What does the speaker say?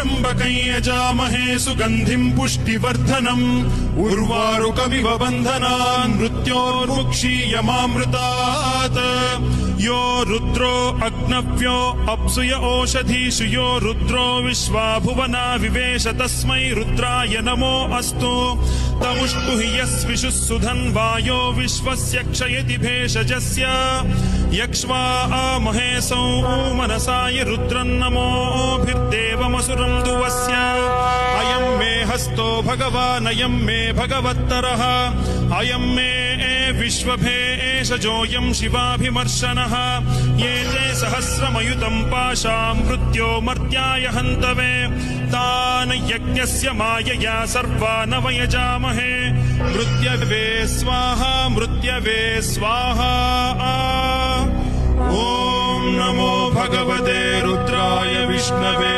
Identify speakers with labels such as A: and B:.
A: त्र्यम्बकं यजामहे सुगन्धिं पुष्टिवर्धनम् उर्वारुकमिव बन्धनान् मृत्योर्मुक्षीयमामृतात् यो रुद्रो अग्नव्यो अप्सुय ओषधीषु यो रुद्रो विश्वा भुवना विवेश तस्मै रुद्राय नमो अस्तु तमुष्टु हि यस्विषुः सुधन्वायो विश्वस्य क्षयति भेषजस्य यक्ष्वा महेशौ मनसाय रुद्रन्नमोभिर्देवमसुरं दुवस्य अयं मे हस्तो भगवान् अयं मे भगवत्तरः अयं मे विश्वभेषजोऽयं शिवाभिमर्शनः ये ते सहस्रमयुतं पाशां मृत्यो मर्त्याय हन्तवे तान् यज्ञस्य मायया सर्वान् वयजामहे मृत्यवे स्वाहा मृत्यवे स्वाहा ॐ नमो भगवते रुद्राय विष्णवे